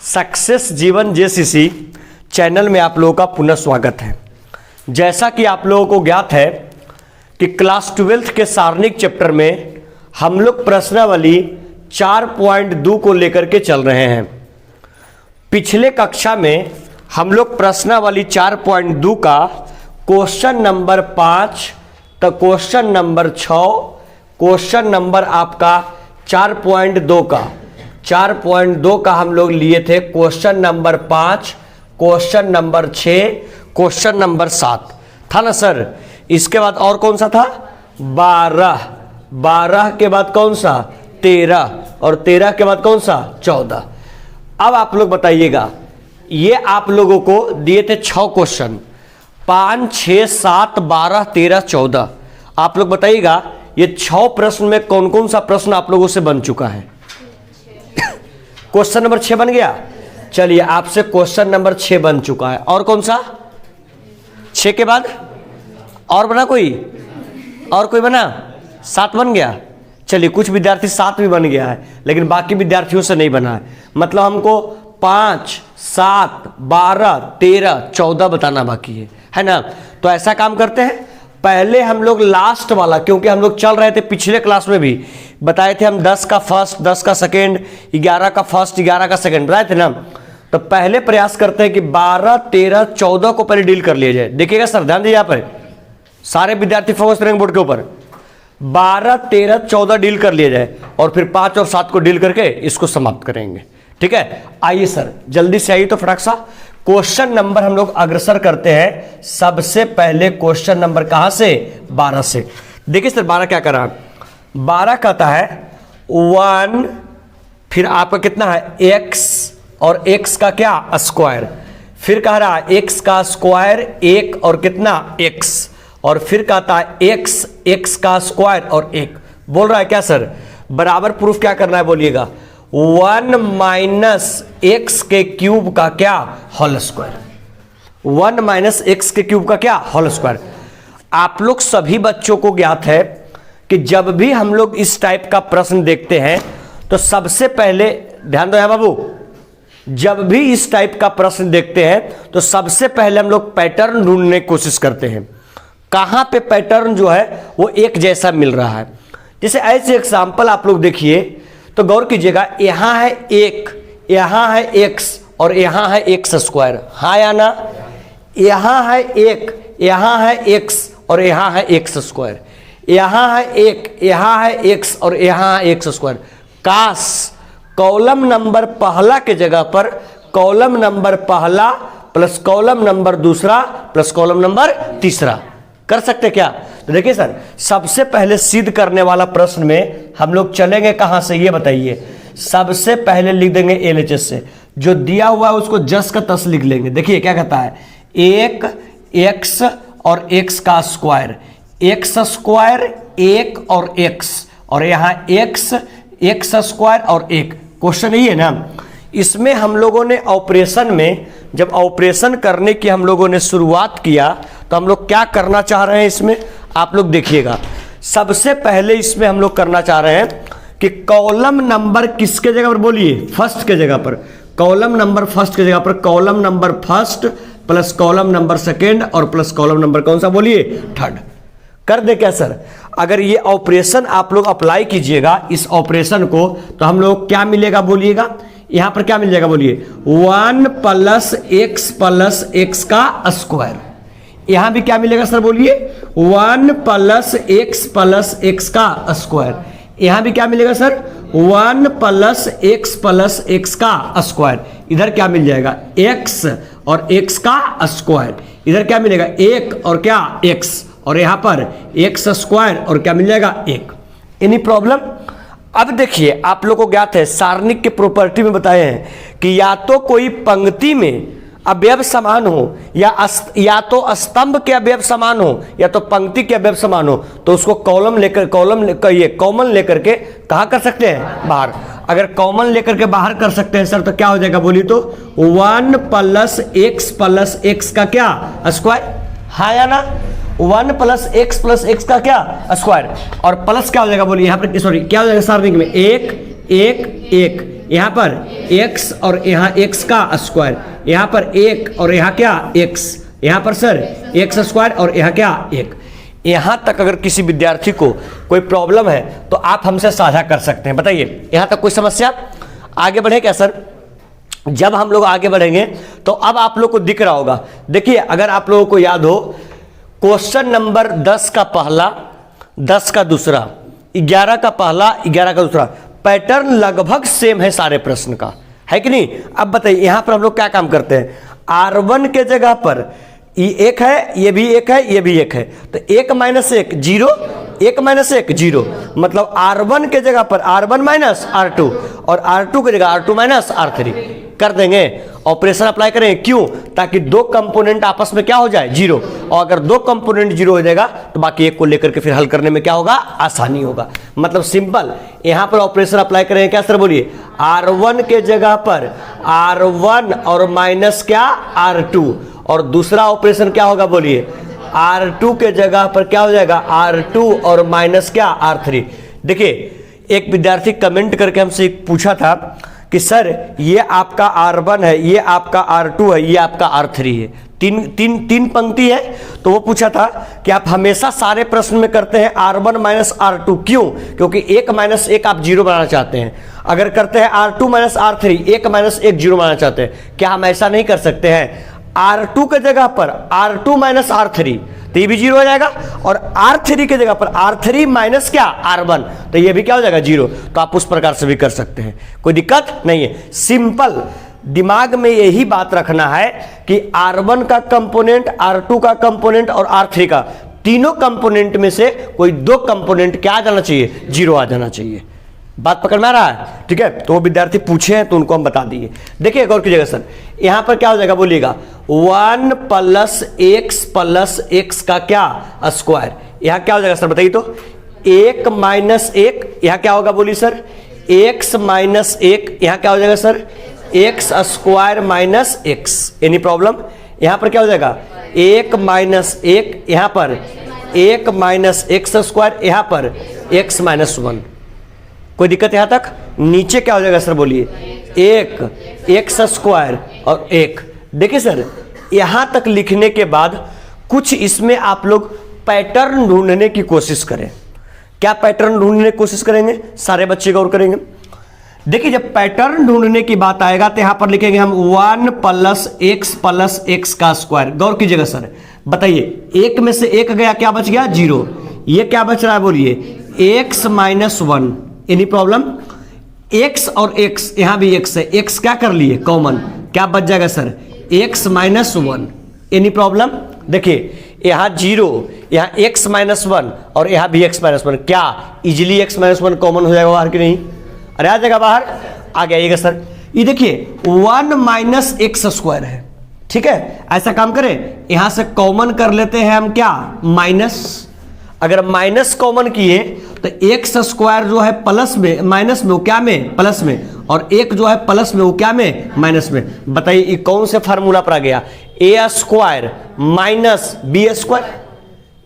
Success जीवन JCC channel में आप लोगों का पुनः स्वागत है। जैसा कि आप लोगों को ज्ञात है कि क्लास 12th के सारणिक चैप्टर में हम लोग प्रश्नावली 4.2 को लेकर के चल रहे हैं। पिछले कक्षा में हम लोग प्रश्नावली 4.2 का क्वेश्चन नंबर 5 तो क्वेश्चन नंबर 6, क्वेश्चन नंबर आपका 4.2 का हम लोग लिए थे। Question number 5, question number 6, question number 7 था ना सर। इसके बाद और कौन सा था? 12 के बाद कौन सा? 13 और 13 के बाद कौन सा? 14। अब आप लोग बताइएगा, ये आप लोगों को दिए थे 6 क्वेश्चन, 5, 6, 7, 12, 13, 14। आप लोग बताइएगा ये 6 प्रश्न में कौन कौन सा प्रश्न आप लोगों से बन चुका है? क्वेश्चन नंबर 6 बन गया। चलिए, आपसे क्वेश्चन नंबर 6 बन चुका है। और कौन सा? 6 के बाद और बना कोई? और कोई बना? 7 बन गया। चलिए, कुछ विद्यार्थी 7 भी बन गया है, लेकिन बाकी विद्यार्थियों से नहीं बना है। मतलब हमको 5, 7, 12, 13, 14 बताना बाकी है ना। तो ऐसा काम करते हैं, पहले हम लोग लास्ट वाला, क्योंकि हम लोग चल रहे थे पिछले क्लास में भी बताए थे हम 10 का फर्स्ट, 10 का सेकेंड, 11 का फर्स्ट, 11 का सेकेंड बताए थे ना। तो पहले प्रयास करते हैं कि 12, 13, 14 को पहले डील कर लिया जाए। देखिएगा सर, ध्यान दीजिए, यहाँ पर सारे विद्यार्थी फोकस करेंगे बोर्ड के ऊपर। 12, 13, 14 डील कर लिया जाए और फिर 5 और 7 को डील करके इसको समाप्त करेंगे। ठीक है, आइए सर जल्दी से आइए। तो फटाक सा क्वेश्चन नंबर हम लोग अग्रसर करते हैं। सबसे पहले क्वेश्चन नंबर कहां से? 12 से। देखिए सर, 12 क्या कर रहा है? 12 कहता है 1, फिर आपका कितना है? x और x का क्या? स्क्वायर। फिर कह रहा है x का स्क्वायर 1 और कितना? x। और फिर कहता है x का स्क्वायर और 1। बोल रहा है क्या सर? बराबर प्रूफ क्या करना है बोलिएगा? 1 माइनस एक्स के क्यूब का क्या? Whole square. 1 माइनस एक्स के क्यूब का क्या? Whole square. आप लोग सभी बच्चों को ज्ञात है कि जब भी हम लोग इस टाइप का प्रश्न देखते हैं तो सबसे पहले ध्यान दो बाबू, जब भी इस टाइप का प्रश्न देखते हैं तो सबसे पहले हम लोग पैटर्न ढूंढने की कोशिश करते हैं। कहां पे पैटर्न जो है वो एक जैसा मिल रहा है। जैसे ऐसे एग्जांपल आप लोग देखिए तो गौर कीजिएगा, यहां है 1, यहां है x और यहां है x स्क्वायर। हाँ या ना? यहां है 1, यहां है x और यहां है x स्क्वायर। यहां है 1, यहां है x और यहां है x स्क्वायर। काश कॉलम नंबर पहला के जगह पर कॉलम नंबर पहला प्लस कॉलम नंबर दूसरा प्लस कॉलम नंबर तीसरा कर सकते क्या? तो देखिए सर, सबसे पहले सिद्ध करने वाला प्रश्न में हम लोग चलेंगे कहां से ये बताइए। सबसे पहले लिख देंगे LHS से, जो दिया हुआ है उसको जस का तस लिख लेंगे। देखिए क्या कहता है, 1 x और x का स्क्वायर, x स्क्वायर 1 और x और यहां x स्क्वायर और 1। क्वेश्चन यही है ना। इसमें हम लोगों ने ऑपरेशन में, जब ऑपरेशन करने की हम लोगों ने शुरुआत किया तो हम लोग क्या करना चाह रहे हैं इसमें, आप लोग देखिएगा। सबसे पहले इसमें हम लोग करना चाह रहे हैं कि कॉलम नंबर किसके जगह पर बोलिए? फर्स्ट के जगह पर। कॉलम नंबर फर्स्ट के जगह पर column number first plus column number second और प्लस कॉलम नंबर कौन सा बोलिए? थर्ड। कर दे क्या सर? अगर ये ऑपरेशन आप लोग अप्लाई कीजिएगा इस ऑपरेशन को तो हम लोग क्या मिलेगा बोलिएगा? यहां पर क्या मिल जाएगा बोलिए? 1 प्लस एक्स का स्क्वायर। यहां भी क्या मिलेगा सर बोलिए? 1 प्लस एक्स का स्क्वायर। यहां भी क्या मिलेगा सर? 1 प्लस एक्स का स्क्वायर। इधर क्या मिल जाएगा? x और x का स्क्वायर। इधर क्या मिलेगा? 1 और क्या? x। और यहां पर x स्क्वायर और क्या मिल जाएगा? 1। Any problem? अब देखिए, आप लोगों को ज्ञात है सारणिक के प्रॉपर्टी में बताए हैं कि या तो कोई पंक्ति में अवयव समान हो या तो स्तंभ के अवयव समान हो या तो पंक्ति के अवयव समान हो, तो उसको कॉमन लेकर के कहां कर सकते हैं? बाहर। अगर कॉमन लेकर के बाहर कर सकते हैं सर तो क्या हो जाएगा बोलिए? तो 1 प्लस एक्स का क्या? स्क्वायर। हाँ या ना? 1 प्लस एक्स का क्या? स्क्वायर। और प्लस क्या हो जाएगा बोलिए? यहाँ पर सॉरी क्या हो जाएगा सारणिक में? 1 1 1 यहाँ पर x और यहाँ x का स्क्वायर, यहाँ पर 1 और यहाँ क्या x, यहाँ पर सर x स्क्वायर और यहाँ क्या 1। यहाँ तक अगर किसी विद्यार्थी को कोई प्रॉब्लम है तो आप हमसे साझा कर सकते हैं। बताइए यहाँ तक कोई समस्या? आगे बढ़े क्या सर? जब हम लोग आगे बढ़ेंगे तो अब आप लोग को दिख रहा होगा। देखिए अगर आप लोगों को याद हो, क्वेश्चन नंबर 10 का पहला, 10 का दूसरा, 11 का पहला, 11 का दूसरा, पैटर्न लगभग सेम है सारे प्रश्न का, है कि नहीं? अब बताइए यहाँ पर हम लोग क्या काम करते हैं, R1 के जगह पर ये 1 है, ये भी 1 है, ये भी 1 है, तो 1 माइनस 1 0, 1 माइनस 1 0, मतलब R1 के जगह पर R1 माइनस R2 और R2 के जगह R2 माइनस R3 कर देंगे। ऑपरेशन अप्लाई करें, क्यों? ताकि दो कंपोनेंट आपस में क्या हो जाए, 0, और अगर दो कंपोनेंट 0 हो जाएगा तो बाकी एक को लेकर के फिर हल करने में क्या होगा, आसानी होगा। मतलब सिंपल, यहां पर ऑपरेशन अप्लाई करें क्या सर बोलिए, R1 के जगह पर R1 और माइनस क्या R2, और दूसरा ऑपरेशन क्या होगा बोलिए, R2 के जगह पर क्या हो जाएगा, R2 और माइनस क्या R3। देखिए एक विद्यार्थी कमेंट करके हमसे पूछा था कि सर ये आपका R1 है, ये आपका R2 है, ये आपका R3 है, तीन पंक्ति है। तो वो पूछा था कि आप हमेशा सारे प्रश्न में करते हैं R1 माइनस R2, क्यों? क्योंकि 1 माइनस 1 आप 0 बनाना चाहते हैं। अगर करते हैं R2 माइनस R3, 1 माइनस 1 0 बनाना चाहते हैं, क्या हम ऐसा नहीं कर सकते हैं? R2 के जगह पर R2 माइनस R3 तो ये भी 0 हो जाएगा, और R3 के जगह पर R3 माइनस क्या R1 तो ये भी क्या हो जाएगा 0। तो आप उस प्रकार से भी कर सकते हैं, कोई दिक्कत नहीं है। सिंपल दिमाग में यही बात रखना है कि R1 का कंपोनेंट, R2 का कंपोनेंट और R3 का, तीनों कंपोनेंट में से कोई दो कंपोनेंट क्या आ जाना चाहिए, 0 आ जाना चाहिए। बात पकड़ में आ रहा है? ठीक है, तो वो विद्यार्थी पूछे हैं तो उनको हम बता दिए। देखिए गौर कीजिएगा सर, यहां पर क्या हो जाएगा बोलिएगा, 1 प्लस x का क्या स्क्वायर, यहां क्या हो जाएगा सर बताइए तो, 1 माइनस 1, यहां क्या होगा बोलिए सर, x माइनस 1, यहां क्या हो जाएगा sir, x square minus x। Any problem? यहां पर क्या हो जाएगा, 1 माइनस 1, यहां पर 1 माइनस x स्क्वायर, यहां पर x माइनस 1। कोई दिक्कत यहां तक? नीचे क्या हो जाएगा सर बोलिए, 1 x स्क्वायर और 1। देखिए सर यहां तक लिखने के बाद कुछ इसमें आप लोग पैटर्न ढूंढने की कोशिश करें। क्या पैटर्न ढूंढने की कोशिश करेंगे? सारे बच्चे गौर करेंगे। देखिए जब पैटर्न ढूंढने की बात आएगा तो यहां पर लिखेंगे हम 1 प्लस x का स्क्वायर। गौर कीजिएगा सर, बताइए 1 में से 1 गया, क्या बच गया 0, ये क्या बच रहा है बोलिए, x minus 1। Any problem? x और x, यहां भी x है, x क्या कर लिए कॉमन, क्या बच जाएगा sir, x minus 1। Any problem? देखिए यहां 0, यहां x माइनस 1 और यहां भी x माइनस 1, क्या इजिली x माइनस 1 कॉमन हो जाएगा बाहर कि नहीं? अरे आ जाएगा बाहर, आ गया सर। ये देखिए 1 माइनस x स्क्वायर है, ठीक है, ऐसा काम करें, यहां से कॉमन कर लेते हैं हम क्या, माइनस। अगर माइनस कॉमन किए तो x स्क्वायर जो है प्लस में, माइनस में, वो क्या में, प्लस में, और 1 जो है प्लस में, वो क्या में, माइनस में। बताइए ये कौन से फार्मूला पर आ गया, a square minus b square,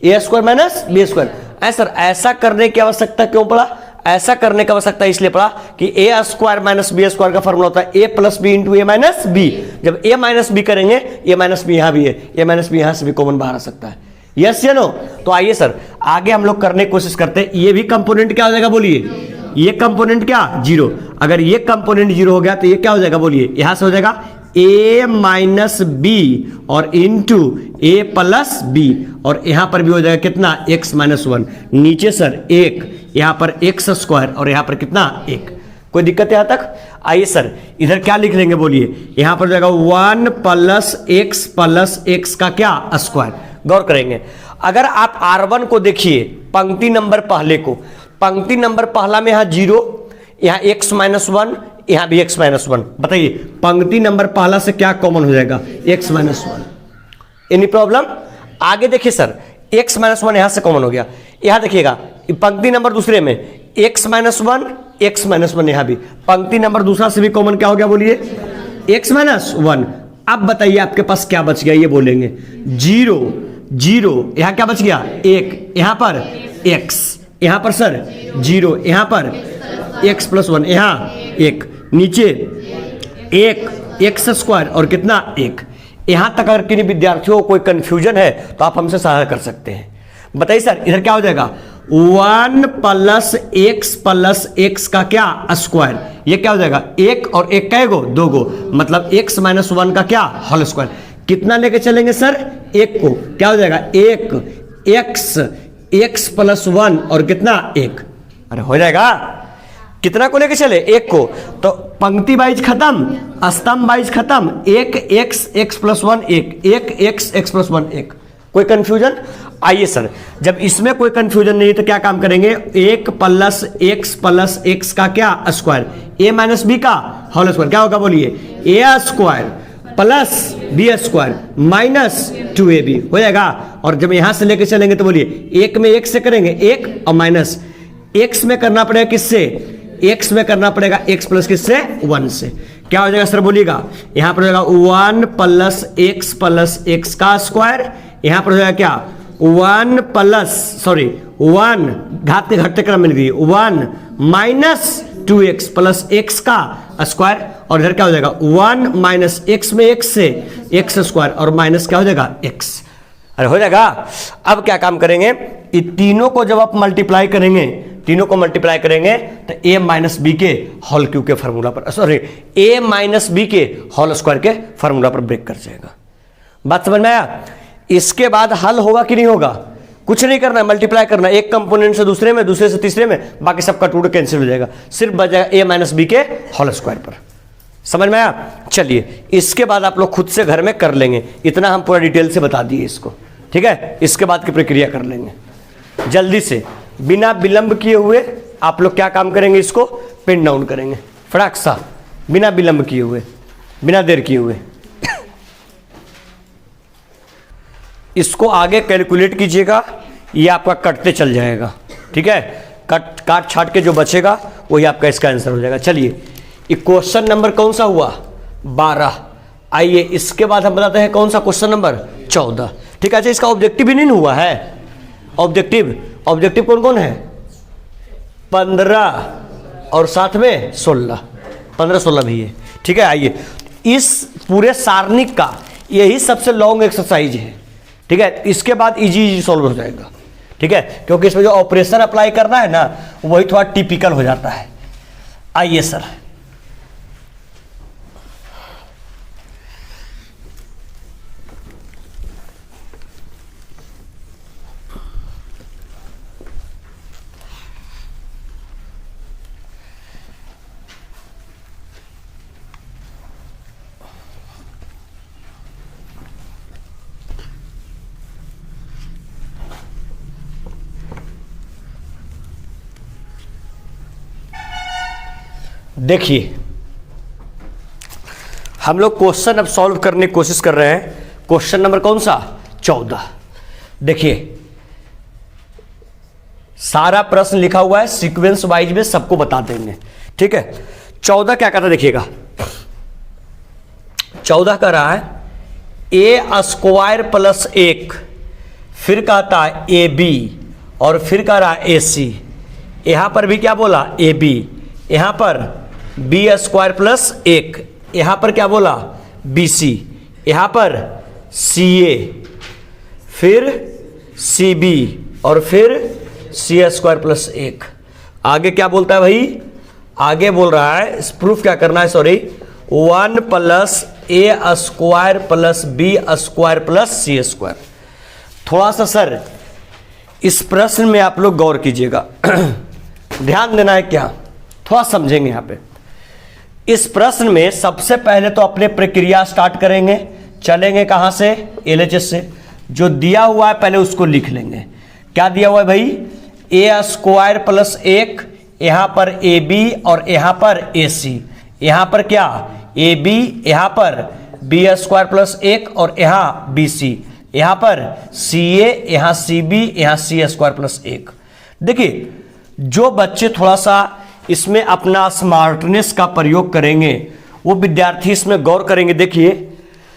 a square minus b square. ऐसा ऐसा करने की आवश्यकता क्यों पड़ा? ऐसा करने की आवश्यकता इसलिए पड़ा कि a square minus b square का फार्मूला होता है a plus B into A minus B. जब a माइनस बी करेंगे, a माइनस बी यहां भी है, a माइनस बी यहां से भी कॉमन बाहर आ सकता है, यस या नो? तो आइए सर आगे हम लोग करने की कोशिश करते हैं। ये भी कंपोनेंट क्या हो जाएगा बोलिए, ये कंपोनेंट क्या 0। अगर ये कंपोनेंट 0 हो गया तो ये क्या हो जाएगा बोलिए, यहां से हो जाएगा a माइनस बी और इंटू ए प्लस बी, और यहां पर भी हो जाएगा कितना, x माइनस 1। नीचे सर 1, यहां पर x स्क्वायर और यहां पर कितना 1। कोई दिक्कत यहां तक? आइए सर इधर क्या लिख लेंगे बोलिए, यहां पर जाएगा 1 प्लस x का क्या स्क्वायर। गौर करेंगे, अगर आप R1 को देखिए पंक्ति नंबर पहले को, पंक्ति नंबर पहला में यहां 0, यहां x माइनस 1, यहां भी x माइनस 1। बताइए पंक्ति नंबर पहला से क्या कॉमन हो जाएगा, x माइनस 1। Any problem? आगे देखिए सर x माइनस 1 यहां से कॉमन हो गया, यहां देखिएगा पंक्ति नंबर दूसरे में x माइनस 1 यहां भी, पंक्ति नंबर दूसरा से भी कॉमन क्या हो गया बोलिए, x माइनस 1। अब बताइए आपके पास क्या बच गया, ये बोलेंगे 0, यहां क्या बच गया 1, यहां पर x, यहां पर सर 0, यहां पर x प्लस 1, यहां 1, नीचे एक एक्स स्क्वायर और कितना एक। यहां तक अगर किन्हीं विद्यार्थियों को कोई कंफ्यूजन है तो आप हमसे सहायता कर सकते हैं। बताइए सर इधर क्या हो जाएगा 1 प्लस एक्स का क्या स्क्वायर, ये क्या हो जाएगा एक और एक का एगो दो गो, मतलब x माइनस 1 का क्या होल स्क्वायर। कितना लेके चलेंगे सर एक को, क्या हो जाएगा एक x प्लस 1 और कितना एक, अरे हो जाएगा। कितना को लेके चले एक को, तो पंक्ति वाइज खत्म स्तंभ वाइज खत्म, एक x प्लस 1 एक x प्लस 1 एक। कोई कंफ्यूजन? आइए सर जब इसमें कोई कंफ्यूजन नहीं है तो क्या काम करेंगे, एक प्लस एक्स का क्या स्क्वायर, a माइनस बी का होल स्क्वायर, क्या होगा बोलिए a square plus B square minus 2ab हो जाएगा। और जब यहां से लेके चलेंगे तो बोलिए एक में एक से करेंगे एक और माइनस एक्स में करना पड़ेगा किससे, एक्स में करना पड़ेगा एक्स प्लस किससे 1 से। क्या हो जाएगा सर बोलिएगा, यहां पर हो जाएगा 1 प्लस एक्स का स्क्वायर, यहां पर हो जाएगा क्या 1 घात के घटते क्रम में लिखिए 1 माइनस 2x प्लस एक्स का स्क्वायर, और इधर क्या हो जाएगा 1 माइनस एक्स में एक्स से एक्स स्क्वायर और माइनस क्या हो जाएगा x। अरे हो जाएगा। अब क्या काम करेंगे, इन तीनों को जब आप मल्टीप्लाई करेंगे, तीनों को मल्टीप्लाई करेंगे तो a माइनस बी के होल क्यूब के फॉर्मूला पर, सॉरी a माइनस बी के होल स्क्वायर के फॉर्मूला पर ब्रेक कर जाएगा। बात समझ में आया? इसके बाद हल होगा कि नहीं होगा, कुछ नहीं करना है, मल्टीप्लाई करना एक कंपोनेंट से दूसरे में, दूसरे से तीसरे में, बाकी सबका टू कैंसिल हो जाएगा, सिर्फ बच जाएगा a माइनस बी के होल स्क्वायर पर। समझ में आया? चलिए इसके बाद आप लोग खुद से घर में कर लेंगे, इतना हम पूरा डिटेल से बता दिए इसको, ठीक है। इसके बाद की प्रक्रिया कर लेंगे जल्दी से, बिना विलंब किए हुए आप लोग क्या काम करेंगे, इसको पिन डाउन करेंगे फटाक सा, बिना विलंब किए हुए, बिना देर किए हुए। इसको आगे कैलकुलेट कीजिएगा, ये आपका कटते चल जाएगा, ठीक है। काट छाट के जो बचेगा वही आपका इसका आंसर हो जाएगा। चलिए ये क्वेश्चन नंबर कौन सा हुआ 12। आइए इसके बाद हम बताते हैं कौन सा क्वेश्चन नंबर 14, ठीक है। अच्छा इसका ऑब्जेक्टिव भी नहीं हुआ है, ऑब्जेक्टिव कौन कौन है 15 और साथ में 16, 15-16 भी है, ठीक है। आइए इस पूरे सारणिक का यही सबसे लॉन्ग एक्सरसाइज है, ठीक है। इसके बाद इजी सॉल्व हो जाएगा, ठीक है, क्योंकि इसमें जो ऑपरेशन अप्लाई करना है ना वही थोड़ा टिपिकल हो जाता है। आइए सर देखिए हम लोग क्वेश्चन अब सॉल्व करने की कोशिश कर रहे हैं। क्वेश्चन नंबर कौन सा 14। देखिए सारा प्रश्न लिखा हुआ है, सीक्वेंस वाइज में सबको बता देंगे, ठीक है। 14 क्या कहता है देखिएगा, 14 कह रहा है a स्क्वायर प्लस 1, फिर कहता है ab और फिर कह रहा है ac, यहां पर भी क्या बोला ab, यहां पर बी स्क्वायर प्लस 1, यहां पर क्या बोला BC, यहां पर CA, फिर CB और फिर C स्क्वायर प्लस 1। आगे क्या बोलता है भाई, आगे बोल रहा है प्रूफ क्या करना है, sorry 1 plus a square plus b square plus c square. थोड़ा सा सर इस प्रश्न में आप लोग गौर कीजिएगा, ध्यान देना है, क्या थोड़ा समझेंगे यहाँ पे। इस प्रश्न में सबसे पहले तो अपने प्रक्रिया स्टार्ट करेंगे, चलेंगे कहाँ से LHS से, जो दिया हुआ है पहले उसको लिख लेंगे। क्या दिया हुआ है भाई, a स्क्वायर प्लस 1, यहाँ पर AB और यहाँ पर AC, यहाँ पर क्या AB, यहाँ पर b स्क्वायर प्लस 1 और यहाँ BC, यहाँ पर CA, यहाँ CB, यहाँ C स्क्वायर प्लस 1। देखिए जो बच्चे थोड़ा सा इसमें अपना स्मार्टनेस का प्रयोग करेंगे वो विद्यार्थी इसमें गौर करेंगे। देखिए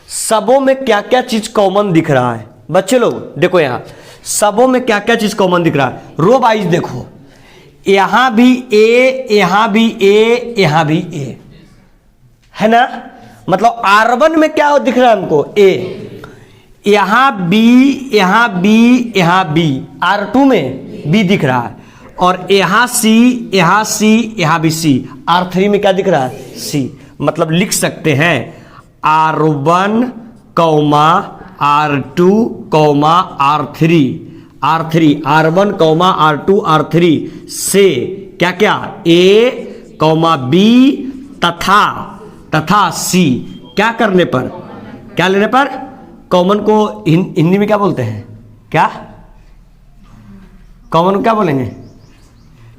सबों में क्या क्या चीज कॉमन दिख रहा है बच्चे लोग, देखो यहाँ सबों में क्या क्या चीज कॉमन दिख रहा है। रो वाइज देखो, यहां भी A, यहां भी A, यहां भी A, है ना। मतलब R1 में क्या दिख रहा है हमको, A, यहां B, यहां B, यहां B, R2 में B दिख रहा है, और यहां C, यहां C, यहां भी C, R3 में क्या दिख रहा है, C। मतलब लिख सकते हैं R1, R2, R3, R1, R2, R3 से क्या क्या A, B तथा C, क्या करने पर, क्या लेने पर, कॉमन को हिंदी में क्या बोलते हैं, क्या कॉमन को क्या बोलेंगे,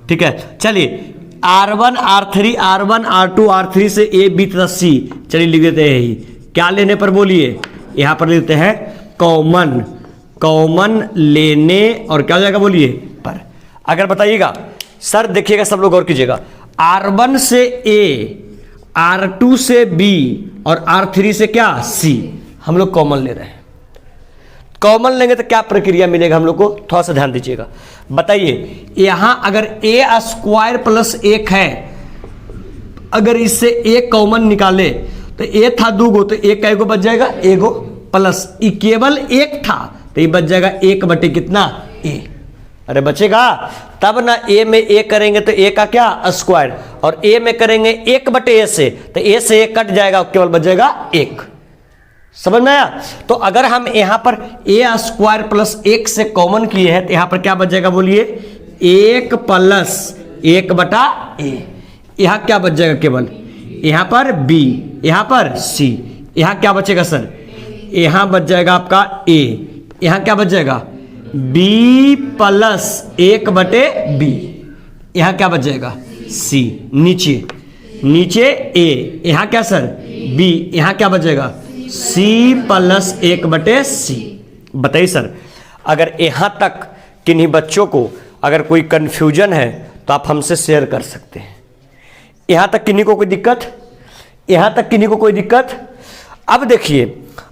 ठीक है। चलिए R1, R2, R3 से A, B तथा C, चलिए लिख देते हैं यही, क्या लेने पर बोलिए, यहां पर लिखते हैं कॉमन लेने, और क्या हो जाएगा बोलिए पर। अगर बताइएगा सर, देखिएगा सब लोग गौर कीजिएगा, R1 से A, R2 से B और R3 से क्या C, हम लोग कॉमन ले रहे हैं। कॉमन लेंगे तो क्या प्रक्रिया मिलेगा हम लोग को, थोड़ा सा ध्यान दीजिएगा। बताइए यहां अगर a स्क्वायर प्लस 1 है, अगर इससे a कॉमन निकाले तो a था 2 गो, तो एक का बच जाएगा, एगो प्लस ई केवल 1 था, तो ये बच जाएगा 1 बटे कितना, a। अरे बचेगा तब ना, a में a करेंगे तो a का क्या स्क्वायर, और a में करेंगे 1 बटे a से, तो a से 1 कट जाएगा, केवल बच जाएगा 1। समझ में आया। तो अगर हम यहां पर a स्क्वायर प्लस 1 से कॉमन किए हैं तो यहां पर क्या बच जाएगा बोलिए, 1 प्लस 1 बटा a। यहां क्या बच जाएगा, केवल यहां पर b, यहां पर c, यहां क्या बचेगा सर, यहां बच जाएगा आपका a, यहां क्या बच जाएगा b प्लस 1 बटे b, यहां क्या बच जाएगा c, नीचे a, यहां क्या सर b, यहां क्या बचेगा c प्लस 1 बटे c। बताइए सर, अगर यहां तक किन्हीं बच्चों को अगर कोई कंफ्यूजन है तो आप हमसे शेयर कर सकते हैं। यहां तक किन्हीं को कोई दिक्कत, यहां तक किन्हीं को कोई दिक्कत। अब देखिए,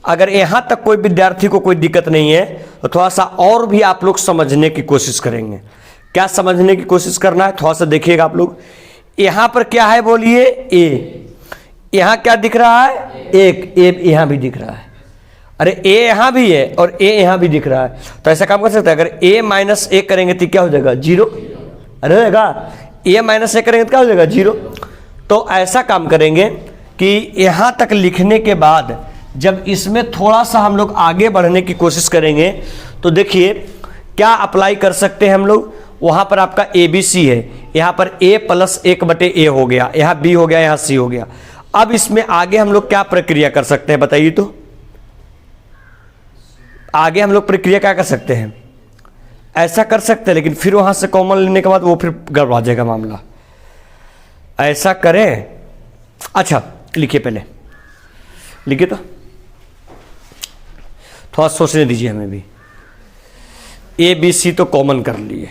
अगर यहां तक कोई विद्यार्थी को कोई दिक्कत नहीं है तो थोड़ा सा और भी आप लोग समझने की कोशिश करेंगे। क्या समझने की कोशिश करना है, थोड़ा सा देखिएगा आप लोग। यहां पर क्या है बोलिए, a, यहां क्या दिख रहा है, 1, a यहां भी दिख रहा है, अरे a यहां भी है और a यहां भी दिख रहा है, तो ऐसा काम कर सकते हैं, अगर a माइनस 1 करेंगे तो क्या हो जाएगा 0, अरे रहेगा a माइनस 1 करेंगे तो क्या हो जाएगा 0। तो ऐसा काम करेंगे कि यहां तक लिखने के बाद जब इसमें थोड़ा सा हम लोग आगे बढ़ने की कोशिश करेंगे तो देखिए क्या अप्लाई कर सकते हैं हम लोग। वहां पर आपका ABC है, यहां पर a प्लस 1 बटे a हो गया, यहां b हो गया, यहां c हो गया। अब इसमें आगे हम लोग क्या प्रक्रिया कर सकते हैं बताइए, तो आगे हम लोग प्रक्रिया क्या कर सकते हैं, ऐसा कर सकते हैं, लेकिन फिर वहां से कॉमन लेने के बाद वो फिर गड़बड़ा जाएगा मामला। ऐसा करें, अच्छा लिखिए, पहले लिखिए, तो थोड़ा सोचने दीजिए हमें भी। ABC तो कॉमन कर लिए,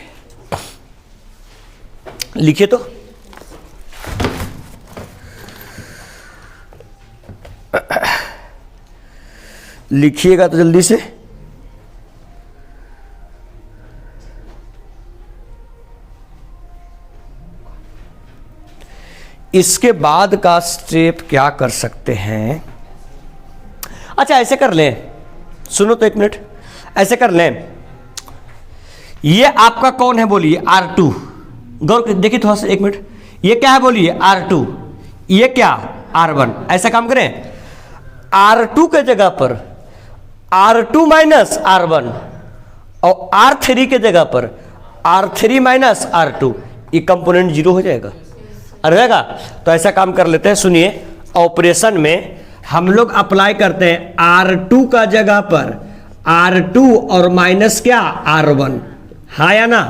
लिखिए तो, लिखिएगा तो जल्दी से। इसके बाद का स्टेप क्या कर सकते हैं, अच्छा ऐसे कर लें, सुनो तो 1 मिनट, ऐसे कर लें, ये आपका कौन है बोलिए, R2, गौर देखिए थोड़ा सा 1 मिनट, ये क्या है बोलिए R2, ये क्या R1। ऐसा काम करें, R2 के जगह पर R2 माइनस R1 और R3 के जगह पर R3 माइनस R2, ये कंपोनेंट 0 हो जाएगा, रहेगा। तो ऐसा काम कर लेते हैं, सुनिए, ऑपरेशन में हम लोग अप्लाई करते हैं R2 का जगह पर R2 और माइनस क्या R1, हाँ या ना,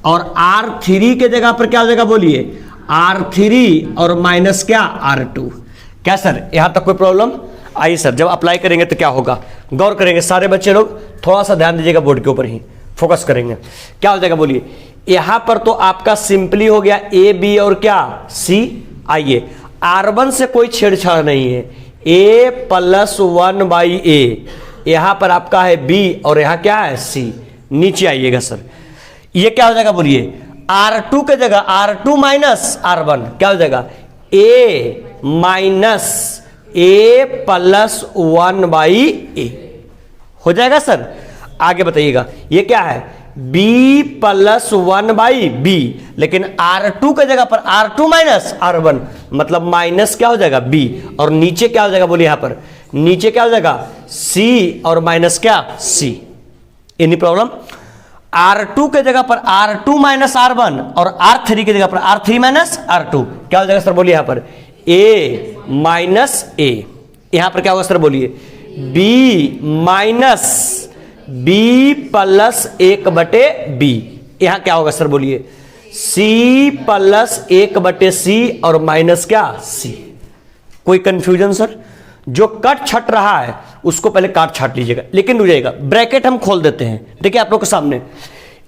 और R3 के जगह पर क्या हो जाएगा बोलिए R3 और माइनस क्या R2। क्या सर यहां तक कोई प्रॉब्लम? आइए सर, जब अप्लाई करेंगे तो क्या होगा, गौर करेंगे सारे बच्चे लोग, थोड़ा सा ध्यान दीजिएगा, बोर्ड के ऊपर ही फोकस करेंगे। क्या हो जाएगा बोलिए, यहां पर तो आपका सिंपली हो गया A B और क्या C। आइए R1 से कोई छेड़छाड़ नहीं है, A प्लस 1 बाई A, यहां पर आपका है B और यहां क्या है C। नीचे आइएगा सर, ये क्या हो जाएगा बोलिए, R2 के जगह R2 माइनस R1 क्या हो जाएगा, A minus A plus 1/a हो जाएगा सर। आगे बताइएगा ये क्या है, b प्लस 1/b, लेकिन R2 के जगह पर R2 माइनस R1, मतलब माइनस क्या हो जाएगा b, और नीचे क्या हो जाएगा बोलिए, यहां पर नीचे क्या हो जाएगा c और माइनस क्या c। Any problem? R2 के जगह पर R2 माइनस R1 और R3 की जगह पर R3 माइनस R2, क्या हो जाएगा सर बोलिए यहां पर a माइनस a। यहां पर क्या होगा सर बोलिए, b minus b plus 1/b। यहां क्या होगा सर बोलिए, c प्लस 1/c और माइनस क्या c। कोई कंफ्यूजन सर? जो कट छट रहा है उसको पहले काट छाट लीजिएगा, लेकिन रुक जाइएगा, ब्रैकेट हम खोल देते हैं। देखिए आप लोग के सामने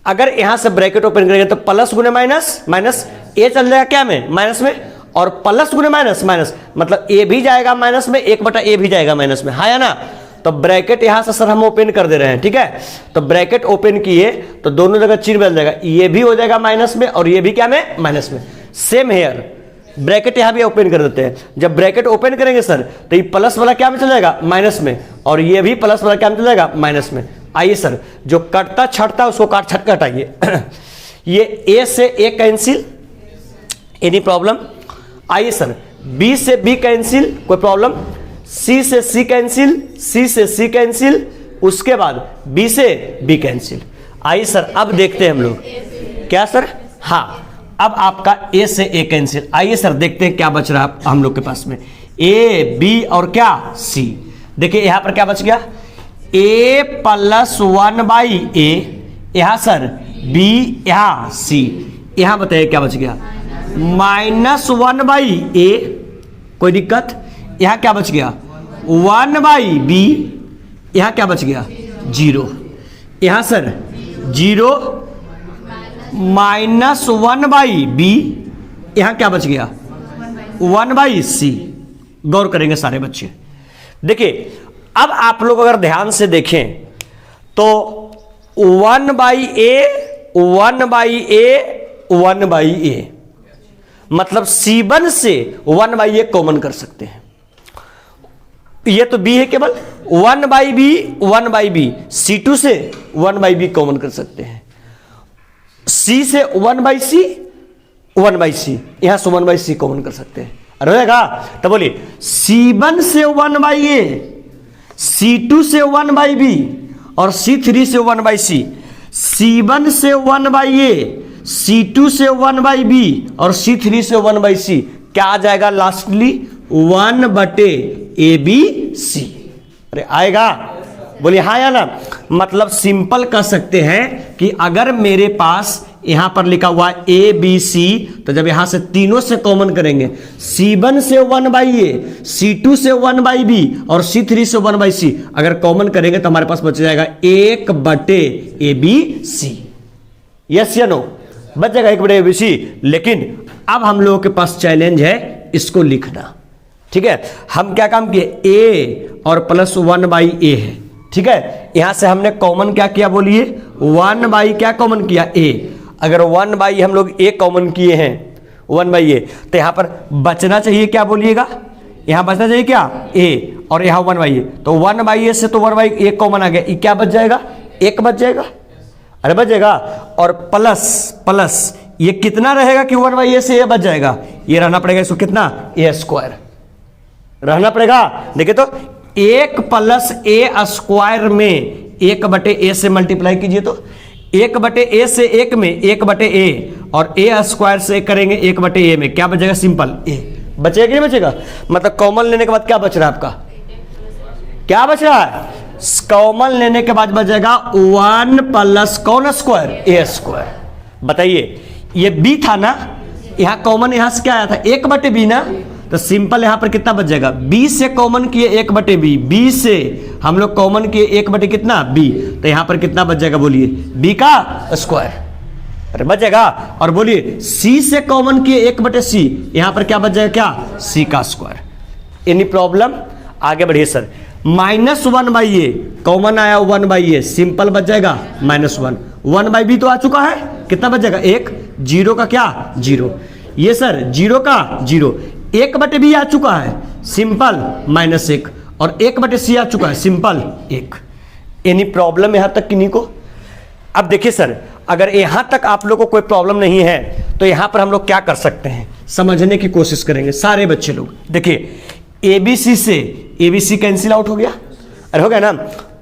अगर यहां से ब्रैकेट ओपन करेंगे तो प्लस गुने माइनस, माइनस ए चल जाएगा क्या में, माइनस में, और प्लस गुने माइनस, माइनस मतलब ए भी जाएगा माइनस में, 1/a भी जाएगा माइनस में, हाँ या ना। तो ब्रैकेट यहां से सर हम ओपन कर दे रहे हैं, ठीक है। तो ब्रैकेट ओपन किए तो दोनों जगह चिन्ह बदल जाएगा, ये भी हो जाएगा माइनस में और ये भी क्या में, माइनस में। सेम हेयर ब्रैकेट यहां भी ओपन कर देते हैं। जब ब्रैकेट ओपन करेंगे सर तो ये प्लस वाला क्या में चल जाएगा, माइनस में, और ये भी प्लस वाला क्या में चल जाएगा, माइनस में। आइए सर जो कटता छटता उसको काट छट के हटाइए। ये ए से ए कैंसिल, एनी प्रॉब्लम? आइए सर बी से बी कैंसिल, कोई प्रॉब्लम? सी से सी कैंसिल, सी से सी कैंसिल, उसके बाद बी से बी कैंसिल। आइए सर अब देखते हैं हम लोग क्या सर, हाँ अब आपका ए से ए कैंसिल। आइए सर देखते हैं क्या बच रहा है हम लोग के पास में, ए बी और क्या सी। देखिए यहां पर क्या बच गया, ए प्लस 1/a, यहां सर बी, यहां सी, यहां बताइए क्या बच गया, माइनस 1/a, कोई दिक्कत? यहां क्या बच गया 1/b, यहां क्या बच गया 0, यहां सर 0 माइनस 1/b, यहां क्या बच गया 1/c। गौर करेंगे सारे बच्चे। देखिए अब आप लोग अगर ध्यान से देखें तो 1/a 1/a 1/a, मतलब C1 से 1/a कॉमन कर सकते हैं। ये तो b है केवल, 1/b 1/b, C2 से 1/b कॉमन कर सकते हैं, C से 1/c 1/c, यहां से 1/c कॉमन कर सकते हैं। अरे रहेगा तो बोलिए C1 से 1/a, C2 से 1/b और C3 से 1/c। C1 से 1/a, C2 से 1/b और C3 से 1/c, क्या आ जाएगा लास्टली 1/abc। अरे आएगा, बोलिए हाँ या ना। मतलब सिंपल कह सकते हैं कि अगर मेरे पास यहां पर लिखा हुआ है ए बी सी, तो जब यहां से तीनों से कॉमन करेंगे, C1 से 1/a, C2 से 1/b और C3 से 1/c, अगर कॉमन करेंगे तो हमारे पास बच जाएगा 1/abc। यस या नो, बच जाएगा 1/abc। लेकिन अब हम लोगों के पास चैलेंज है इसको लिखना, ठीक है। हम क्या काम किए, a और प्लस 1/a है, ठीक है। यहां से हमने कॉमन क्या किया बोलिए, 1/ क्या कॉमन किया a। अगर 1/ हम लोग a कॉमन किए हैं 1/a, तो यहां पर बचना चाहिए क्या बोलिएगा, यहां बचना चाहिए क्या a, और यहां 1/a, तो 1/a से तो 1/a कॉमन आ गया, ये क्या बच जाएगा 1 बच जाएगा। अरे बच जाएगा, और प्लस प्लस ये कितना रहेगा कि 1/a से a बच जाएगा, ये रहना पड़ेगा इसको कितना a² रहना पड़ेगा। देखिए तो 1 + a² में 1/a से मल्टीप्लाई कीजिए, तो 1/a से 1 में 1/a, और a² से करेंगे 1/a में, क्या बचेगा सिंपल a। बचेगा कि नहीं बचेगा, मतलब कॉमन लेने के बाद क्या बच रहा है आपका, क्या बच रहा है, कॉमन लेने के बाद बचेगा 1 + कौन स्क्वायर a²। बताइए ये b था ना, यहां कॉमन यहां से क्या आया था 1/b ना, तो सिंपल यहां पर कितना बच जाएगा, b से कॉमन किए 1/b, b से हम लोग कॉमन किए 1/ कितना b, तो यहां पर कितना बच जाएगा बोलिए b का स्क्वायर। अरे बच जाएगा, और बोलिए c से कॉमन किए 1/c, यहां पर क्या बच जाएगा क्या c का स्क्वायर। Any problem? आगे बढ़िए सर। -1/a कॉमन आया 1/a, सिंपल बच जाएगा -1, 1/b तो आ चुका है, कितना बच जाएगा 1, 0 का क्या 0, ये सर 0 का 0, 1/b आ चुका है, सिंपल -1, और 1/c आ चुका है, सिंपल 1। एनी प्रॉब्लम यहां तक किन्हीं को? अब देखिए सर, अगर यहां तक आप लोग को कोई प्रॉब्लम नहीं है तो यहां पर हम लोग क्या कर सकते हैं, समझने की कोशिश करेंगे सारे बच्चे लोग। देखिए ABC से ABC कैंसिल आउट हो गया, अरे हो गया ना।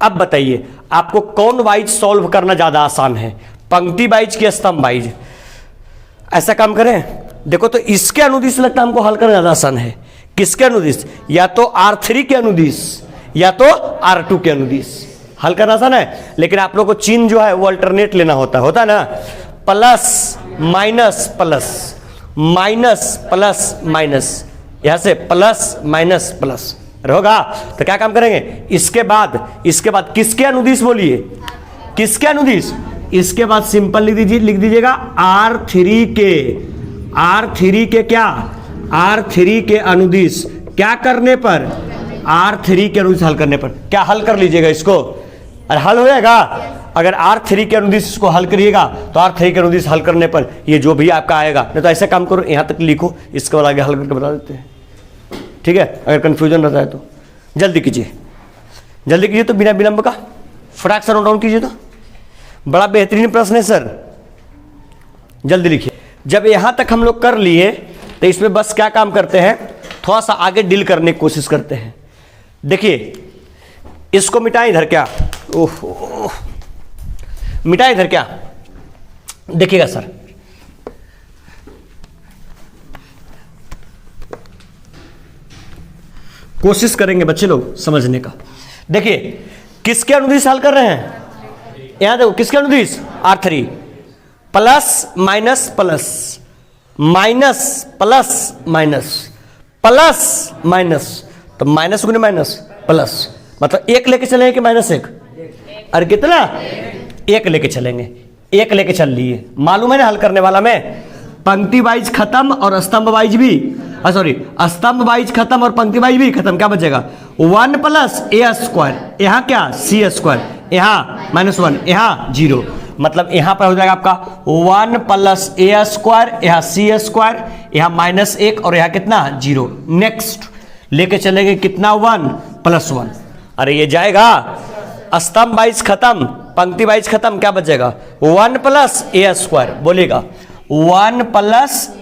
अब बताइए आपको कौन वाइज सॉल्व करना ज्यादा आसान है, पंक्ति वाइज कि स्तंभ वाइज? ऐसा काम करें, देखो तो इसके अनुदिश लगता है हमको हल करना ज्यादा आसान है। किसके अनुदिश? या तो R3 के अनुदिश या तो R2 के अनुदिश। हल करना आसान है, लेकिन आप लोग को चिन्ह जो है वो अल्टरनेट लेना होता है ना, plus minus plus minus plus minus, यहां से प्लस माइनस प्लस होगा। तो क्या काम करेंगे, इसके बाद किसके अनुदिश बोलिए, किसके अनुदिश? इसके बाद सिंपल लिख दीजिएगा R3 के क्या, R3 के अनुदिश। क्या करने पर? R3 के अनुदिश हल करने पर। क्या हल कर लीजिएगा इसको, अरे हल हो जाएगा। अगर R3 के अनुदिश इसको हल करिएगा तो R3 के अनुदिश हल करने पर ये जो भी आपका आएगा, नहीं तो ऐसा काम करो यहां तक लिखो, इसके बाद आगे हल करके बता देते हैं, ठीक है? अगर कंफ्यूजन रहता है तो जल्दी कीजिए तो बिना विलंब का फटाक से नोट डाउन कीजिए। तो बड़ा बेहतरीन प्रश्न है सर, जल्दी लिखिए। जब यहां तक हम लोग कर लिए तो इसमें बस क्या काम करते हैं, थोड़ा सा आगे डील करने की कोशिश करते हैं। देखिए इसको मिटाएं इधर, क्या ओहो मिटाएं इधर क्या, देखिएगा सर कोशिश करेंगे बच्चे लोग समझने का। देखिए किसके अनुदिश हल कर रहे हैं, यहां देखो किसके अनुदिश, R3, plus minus plus minus plus minus plus minus, तो माइनस गुने माइनस प्लस, मतलब 1 लेके चलेंगे कि -1? अरे कितना, 1 लेके चलेंगे, 1 लेके चल लिए। मालूम है ना हल करने वाला में, पंक्ति वाइज खत्म और स्तंभ वाइज भी, सॉरी स्तंभ वाइज खत्म और पंक्ति वाइज भी खत्म। क्या बचेगा, 1 + a², यहाँ क्या c², यहाँ -1, यहाँ 0, मतलब यहाँ पर हो जाएगा आपका 1 + a², यहाँ c², यहाँ -1 और यहाँ कितना 0। नेक्स्ट लेके चलेंगे कितना, 1 + 1, अरे ये जाएगा। स्तंभ वाइज खत्म, पंक्ति वाइज खत्म, क्या बचेगा 1 + a², बोलेगा 1 +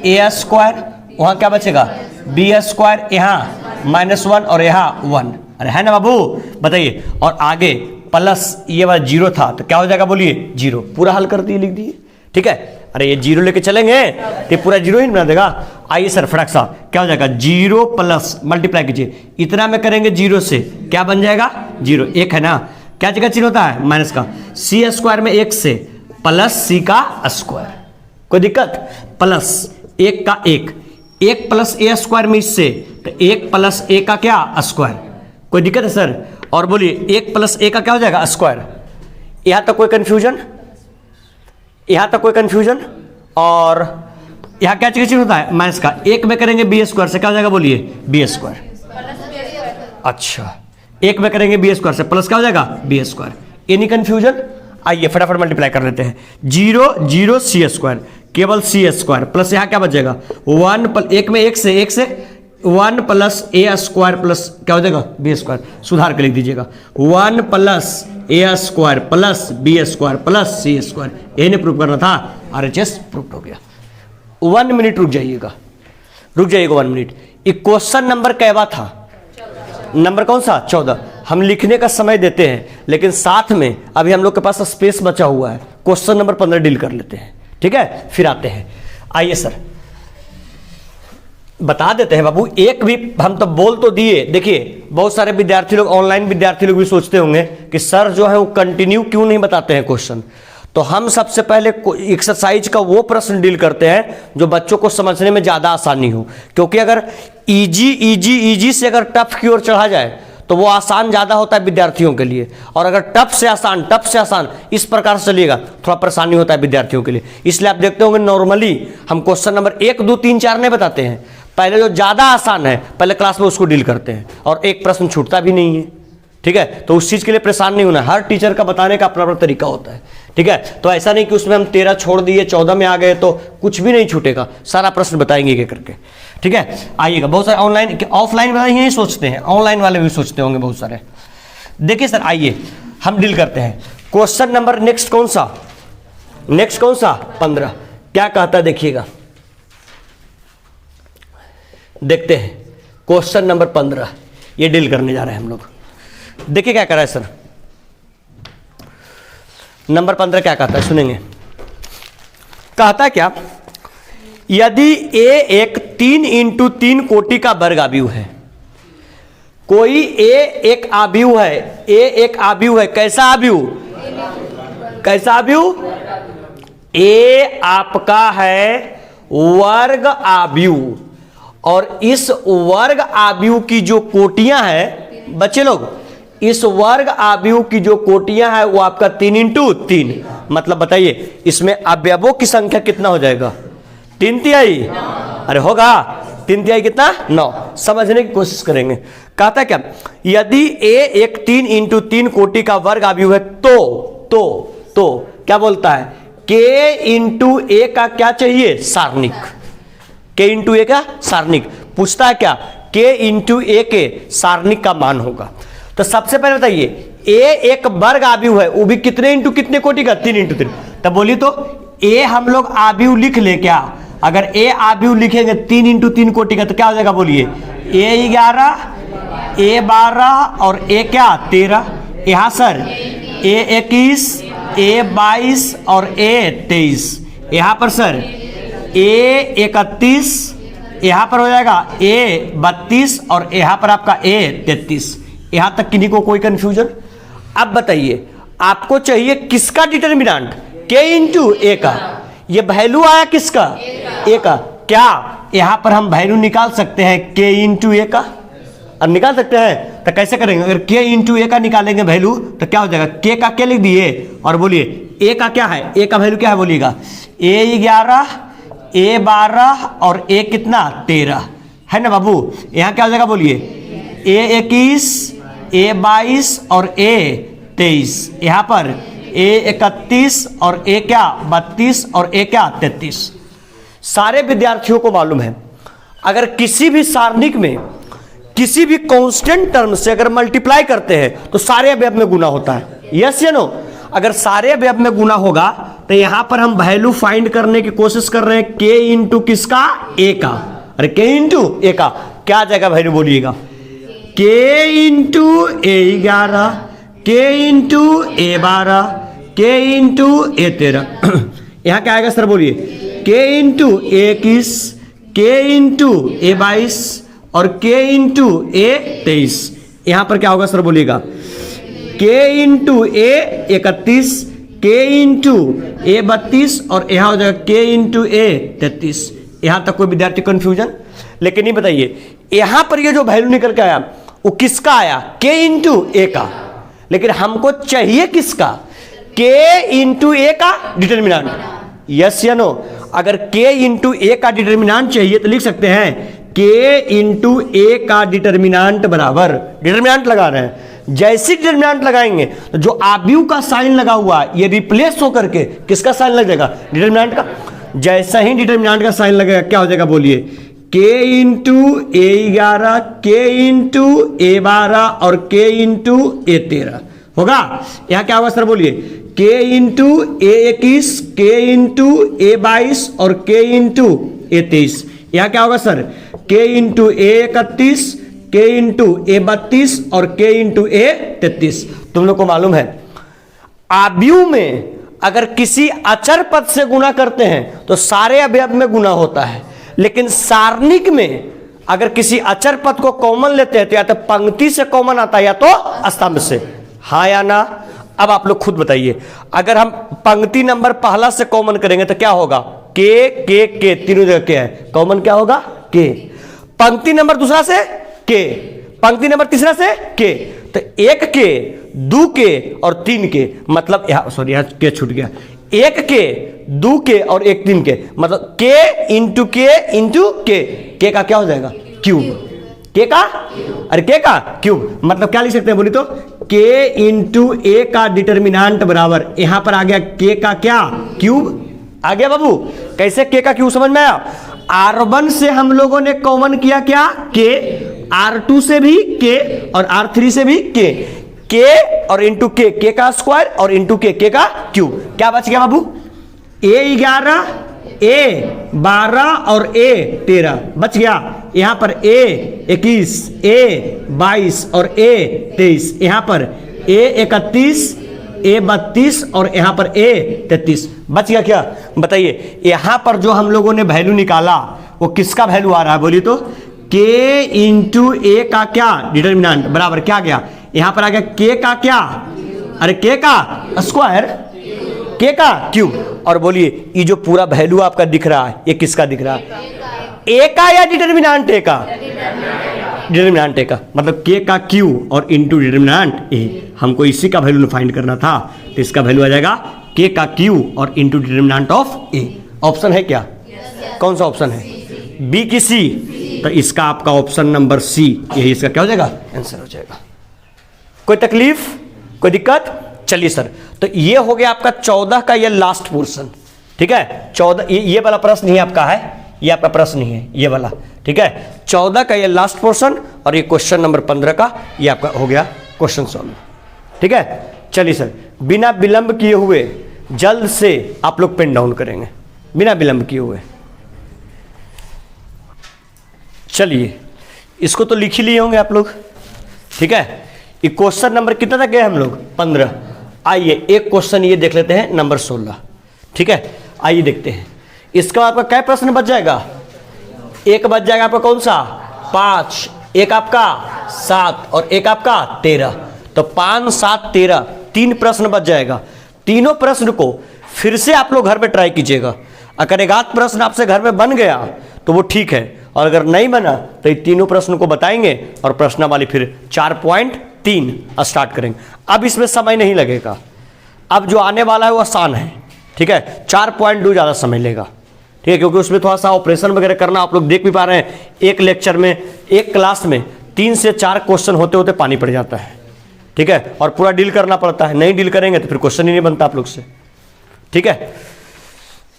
a², वहां क्या बचेगा b², यहाँ -1 और यहाँ 1, अरे है ना बाबू, बताइए। और आगे प्लस ये वाला 0 था तो क्या हो जाएगा, बोलिए 0। पूरा हल कर दिए, लिख दिए, ठीक है। अरे ये 0 लेके चलेंगे तो पूरा 0 ही बना देगा। आइए सर फटाक सा क्या हो जाएगा, 0 प्लस मल्टीप्लाई कीजिए, इतना में करेंगे 0 से क्या बन जाएगा 0, 1 है ना, क्या जगह चिन्ह होता है माइनस का, c² में 1 से प्लस c का स्क्वायर, कोई दिक्कत, प्लस 1 का 1 + a² में इससे तो 1 + a का क्या स्क्वायर, कोई दिक्कत है सर? और बोलिए 1 + a का क्या हो जाएगा स्क्वायर। यहां तक कोई कंफ्यूजन, यहां तक कोई कंफ्यूजन? और यहां क्या चिन्ह होता है माइनस का, 1 में करेंगे b² से क्या हो जाएगा, बोलिए b²। अच्छा 1 में करेंगे b² से प्लस क्या हो जाएगा b²। Any confusion? आइए फटाफट मल्टीप्लाई कर लेते हैं, 0 0 c², केवल c² प्लस यहाँ क्या बचेगा 1 में 1 से 1 + a² प्लस क्या हो जाएगा b², सुधार के लिख दीजिएगा 1 + a² plus b² plus c²। ये प्रूव करना था, RHS प्रूव हो गया। 1 मिनट रुक जाइएगा 1 मिनट। ये क्वेश्चन नंबर कैवा था, नंबर कौन सा 14। हम लिखने का समय देते हैं लेकिन साथ में अभी हम लोग के पास स्पेस बचा हुआ है, क्वेश्चन नंबर 15 डील कर लेते हैं, ठीक है, फिर आते हैं। आइए सर बता देते हैं बाबू, एक भी हम तो बोल तो दिए। देखिए बहुत सारे विद्यार्थी लोग, ऑनलाइन विद्यार्थी लोग भी सोचते होंगे कि सर जो है वो कंटिन्यू क्यों नहीं बताते हैं क्वेश्चन। तो हम सबसे पहले एक्सरसाइज का वो प्रश्न डील करते हैं जो बच्चों को समझने में ज़्यादा आसानी हो, क्योंकि अगर इजी से अगर टफ की ओर चढ़ा जाए तो वो आसान ज़्यादा होता है विद्यार्थियों के लिए, और अगर टफ से आसान इस प्रकार से चलिएगा थोड़ा परेशानी होता है विद्यार्थियों के लिए। इसलिए आप देखते होंगे नॉर्मली हम क्वेश्चन नंबर 1 2 3 4 नहीं बताते हैं, पहले जो ज़्यादा आसान है पहले क्लास में उसको डील करते हैं, और एक प्रश्न छूटता भी नहीं है, ठीक है। तो उस चीज़ के लिए परेशान नहीं होना, हर टीचर का बताने का अपना अपना तरीका होता है, ठीक है, तो ऐसा नहीं कि उसमें हम 13 छोड़ दिए 14 में आ गए तो कुछ भी नहीं छूटेगा, सारा प्रश्न बताएंगे एक करके। ठीक है, आइएगा। बहुत सारे ऑनलाइन ऑफलाइन वाले यही सोचते हैं, ऑनलाइन वाले भी सोचते होंगे बहुत सारे। देखिए सर, आइए हम डील करते हैं। क्वेश्चन नंबर नेक्स्ट कौन सा 15 क्या कहता है देखिएगा, देखते हैं। क्वेश्चन नंबर 15 ये डील करने जा रहे हैं हम लोग। देखिए क्या कर रहा है सर, नंबर 15 क्या कहता है सुनेंगे। कहता है क्या, यदि ए एक 3 इंटू 3 कोटि का वर्ग आव्यूह है, कोई ए एक आव्यूह है, ए एक आव्यूह है, कैसा आव्यूह, कैसा आव्यूह, ए आपका है वर्ग आव्यूह, और इस वर्ग आव्यूह की जो कोटियां हैं बच्चे लोग, इस वर्ग आव्यूह की जो कोटियां हैं वो आपका 3 इंटू 3, मतलब बताइए इसमें अवयवों की संख्या कितना हो जाएगा, 3/3। अरे होगा 3/3 कितना, 9। समझने की कोशिश करेंगे। कहता क्या, यदि ए एक 3 इंटू 3 कोटि का वर्ग आव्यूह है तो क्या बोलता है, के इंटू ए का क्या चाहिए, सारणिक, के इंटू ए का सारणिक। पूछता है क्या, के इंटू ए के सारणिक का मान होगा। तो सबसे पहले बताइए, ए एक वर्ग आव्यूह है, वो भी कितने इंटू कितने कोटि का, 3 इंटू 3। तब बोलिए तो ए हम लोग आव्यूह लिख ले क्या, अगर ए आव्यूह लिखेंगे 3 इंटू 3 कोटि का तो क्या हो जाएगा बोलिए, ए 11, ए 12 और ए क्या 13। यहां सर ए 21, ए 22 और ए 23। यहां पर सर ए 31, यहां पर हो जाएगा ए 32 और यहां पर आपका ए 33। यहां तक किन्हीं को कोई कंफ्यूजन। अब बताइए आपको चाहिए किसका डिटर्मिनेंट, के इंटू ए का। ये वैल्यू आया किसका, ए का। क्या यहां पर हम वैल्यू निकाल सकते हैं के इंटू ए का, और निकाल सकते हैं तो कैसे करेंगे, अगर के इंटू ए का निकालेंगे वैल्यू तो क्या हो जाएगा, के का क्या लिख दिए और बोलिए ए का क्या है, ए का वैल्यू क्या है बोलिएगा, ए 11, ए 12 और ए कितना 13 है ना बाबू। यहां क्या हो जाएगा बोलिए, ए 21, ए 22 और ए 23। यहां पर ए 31 और ए क्या 32 और ए क्या 33। सारे विद्यार्थियों को मालूम है अगर किसी भी सारणिक में किसी भी कांस्टेंट टर्म से अगर मल्टीप्लाई करते हैं तो सारे अवयव में गुना होता है, यस या नो। अगर सारे अवयव में गुना होगा तो यहां पर हम वैल्यू फाइंड करने की कोशिश कर रहे हैं के इंटू किसका, ए का। अरे के इंटू ए का क्या जाएगा वैल्यू बोलिएगा, के इंटू ए 11, के इंटू ए 12, के इंटू ए 13। यहां क्या आएगा सर बोलिए, के इंटू ए 21, के इंटू ए 22 और के इंटू ए 23। यहां पर क्या होगा सर बोलिएगा, के इंटू ए 31, के इंटू ए 32 और यहां हो जाएगा के इंटू ए 33। यहां तक कोई विद्यार्थी कंफ्यूजन। लेकिन ये बताइए यहां पर ये जो वैल्यू निकल के आया वो किसका आया, के इंटू ए का। लेकिन हमको चाहिए किसका, के इंटू ए का डिटर्मिनेंट, यस या नो। अगर के इंटू ए का डिटर्मिनेंट चाहिए तो लिख सकते हैं के इंटू ए का डिटर्मिनेंट बराबर, डिटर्मिनेंट लगा रहे हैं, जैसे डिटर्मिनेंट लगाएंगे तो जो आव्यूह का साइन लगा हुआ ये रिप्लेस होकर के किसका साइन लग जाएगा, डिटर्मिनेंट का। जैसा ही डिटर्मिनेंट का साइन लगेगा क्या हो जाएगा बोलिए, के इंटू ए 11, के इंटू ए 12 और के इंटू ए 13 होगा। यहां क्या होगा सर बोलिए, के इंटू ए 21, के इंटू ए 22 और के इंटू ए 23। यहां क्या होगा सर, के इंटू ए 31, के इंटू ए 32 और के इंटू ए 33। तुम लोग को मालूम है आव्यूह में अगर किसी अचर पद से गुना करते हैं तो सारे अवयव में गुना होता है, लेकिन सारणिक में अगर किसी अचर पद को कॉमन लेते हैं तो या तो पंक्ति से कॉमन आता है या तो स्तंभ से, हाँ या ना। अब आप लोग खुद बताइए, अगर हम पंक्ति नंबर पहला से कॉमन करेंगे तो क्या होगा, के तीनों जगह के है, कॉमन क्या होगा के। पंक्ति नंबर दूसरा से के, पंक्ति नंबर तीसरा से के, तो एक के, दो के और तीन के, मतलब यहां सॉरी यहां के छूट गया, एक के, दो के और एक तीन के, मतलब के इंटू के इंटू के का क्या हो जाएगा क्यूब, के का, अरे के का क्यूब, मतलब क्या लिख सकते हैं बोली तो, के इंटू ए का डिटर्मिनांट बराबर, यहां पर आ गया के का क्या, क्यूब आ गया बाबू। कैसे के का क्यूब, समझ में आया। R1 से हम लोगों ने कॉमन किया क्या, के, R2 से भी के और R3 से भी के और इंटू के का स्क्वायर और इंटू के का क्यूब, क्या बच गया बाबू, A11 A12 और A13 बच गया। यहां पर A21 A22 और A23, यहां पर A31 A32 और यहां पर A33 बच गया। क्या बताइए, यहां पर जो हम लोगों ने वैल्यू निकाला वो किसका वैल्यू आ रहा है बोलिए तो, के इंटू ए का क्या डिटर्मिनेंट बराबर क्या गया, यहां पर आ गया के का क्या, अरे के का स्क्वायर के का क्यूब। और बोलिए ये जो पूरा वैल्यू आपका दिख रहा है ये किसका दिख रहा है, ए का या डिटर्मिनेंट ए का, डिटर्मिनेंट ए का, मतलब के का क्यू और इंटू डिटर्मिनेंट ए। हमको इसी का वैल्यू फाइंड करना था, तो इसका वैल्यू आ जाएगा के का क्यू और into determinant of A. Option है क्या, कौन सा ऑप्शन है, बी की सी, तो इसका आपका ऑप्शन नंबर सी, यही इसका क्या हो जाएगा, आंसर हो जाएगा। कोई तकलीफ, कोई दिक्कत। चलिए सर, तो ये हो गया आपका 14 का ये लास्ट पोर्शन, ठीक है। 14 ये वाला प्रश्न ही आपका है, ये आपका प्रश्न नहीं है ये वाला, ठीक है। 14 का ये लास्ट पोर्शन और ये क्वेश्चन नंबर 15 का ये आपका हो गया क्वेश्चन सॉल्व, ठीक है। चलिए सर, बिना विलंब किए हुए जल्द से आप लोग पेन डाउन करेंगे, बिना विलंब किए हुए। चलिए, इसको तो लिख ही लिए होंगे आप लोग, ठीक है। ये क्वेश्चन नंबर कितना तक गए हम लोग, 15। आइए एक क्वेश्चन ये देख लेते हैं नंबर 16, ठीक है। आइए देखते हैं, इसका आपका क्या प्रश्न बच जाएगा, एक बच जाएगा आपका कौन सा, 5, एक आपका 7 और एक आपका 13, तो 5, 7, 13 3 प्रश्न बच जाएगा। तीनों प्रश्न को फिर से आप लोग घर में ट्राई कीजिएगा। अगर एक आध प्रश्न आपसे घर में बन गया तो वो ठीक है, और अगर नहीं बना तो ये तीनों प्रश्नों को बताएंगे और प्रश्नावली फिर 4.3 स्टार्ट करेंगे। अब इसमें समय नहीं लगेगा, अब जो आने वाला है वो आसान है, ठीक है। 4.2 ज़्यादा समय लेगा, ठीक है, क्योंकि उसमें थोड़ा सा ऑपरेशन वगैरह करना, आप लोग देख भी पा रहे हैं। एक लेक्चर में, एक क्लास में 3 से 4 क्वेश्चन होते होते पानी पड़ जाता है, ठीक है, और पूरा डील करना पड़ता है। नहीं डील करेंगे तो फिर क्वेश्चन ही नहीं बनता आप लोग से, ठीक है।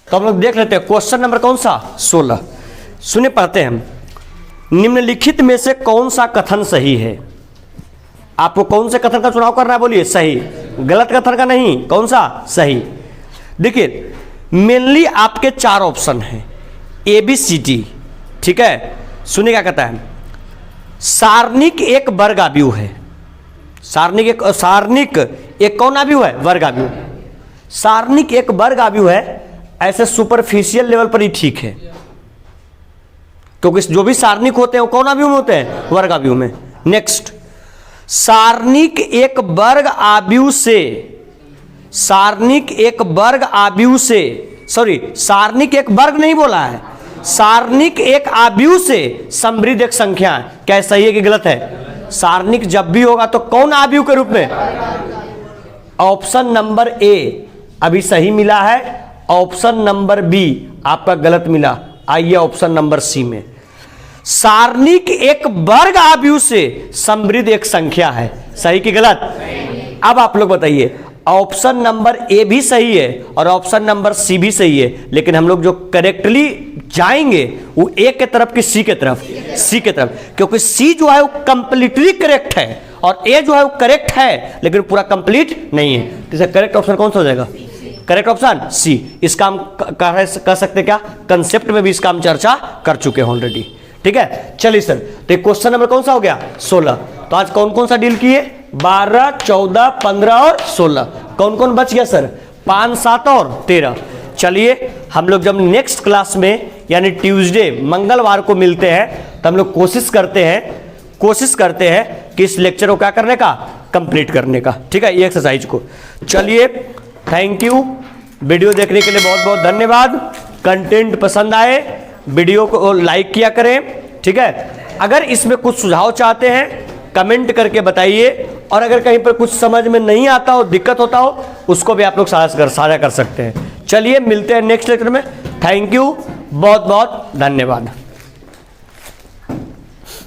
तो हम लोग देख लेते हैं क्वेश्चन नंबर कौन सा, 16। सुने, पढ़ते हैं हम। निम्नलिखित में से कौन सा कथन सही है, आपको कौन से कथन का चुनाव करना है, बोलिए सही, गलत कथन का नहीं, कौन सा सही। देखिए मेनली आपके 4 ऑप्शन हैं, ABCD, ठीक है। सुनिए क्या कहता है, सारणिक एक वर्ग आव्यूह है, सारणिक एक कौन आव्यूह है, वर्ग आव्यूह। सारणिक एक वर्ग आव्यूह है, ऐसे सुपरफिशियल लेवल पर ही ठीक है, क्योंकि जो भी सारणिक होते हैं वो कौन आव्यूह में होते हैं, वर्ग आव्यूह में। नेक्स्ट, सारणिक एक वर्ग आव्यूह से, सारणिक एक वर्ग आव्यूह से, सॉरी सारणिक एक वर्ग नहीं बोला है, सारणिक एक आव्यूह से समृद्ध एक संख्या है। क्या सही है कि गलत है, सारणिक जब भी होगा तो कौन आव्यूह के रूप में, ऑप्शन नंबर ए अभी सही मिला है, ऑप्शन नंबर बी आपका गलत मिला। आइए ऑप्शन नंबर सी में, सारणिक एक वर्ग आव्यूह से समृद्ध एक संख्या है, सही कि गलत। अब आप लोग बताइए, ऑप्शन नंबर ए भी सही है और ऑप्शन नंबर सी भी सही है, लेकिन हम लोग जो करेक्टली जाएंगे वो ए के तरफ कि सी के तरफ, सी के तरफ, क्योंकि सी जो है वो कंप्लीटली करेक्ट है और ए जो है वो करेक्ट है लेकिन पूरा कंप्लीट नहीं है। तो करेक्ट ऑप्शन कौन सा हो जाएगा, करेक्ट ऑप्शन सी। इसका हम कह सकते क्या, कंसेप्ट में भी इसका हम चर्चा कर चुके हैं ऑलरेडी, ठीक है। चलिए सर, तो क्वेश्चन नंबर कौन सा हो गया, 16। तो आज कौन कौन सा डील किए, 12, 14, 15 और 16। कौन कौन बच गया सर, 5, 7 और 13। चलिए हम लोग जब नेक्स्ट क्लास में यानी ट्यूसडे मंगलवार को मिलते हैं तो हम लोग कोशिश करते हैं कि इस लेक्चर को क्या करने का, कंप्लीट करने का, ठीक है, ये एक्सरसाइज को। चलिए थैंक यू, वीडियो देखने के लिए बहुत बहुत धन्यवाद। कंटेंट पसंद आए वीडियो को लाइक किया करें, ठीक है। अगर इसमें कुछ सुझाव चाहते हैं कमेंट करके बताइए, और अगर कहीं पर कुछ समझ में नहीं आता हो, दिक्कत होता हो, उसको भी आप लोग साझा कर सकते हैं। चलिए मिलते हैं नेक्स्ट लेक्चर में। थैंक यू, बहुत बहुत धन्यवाद।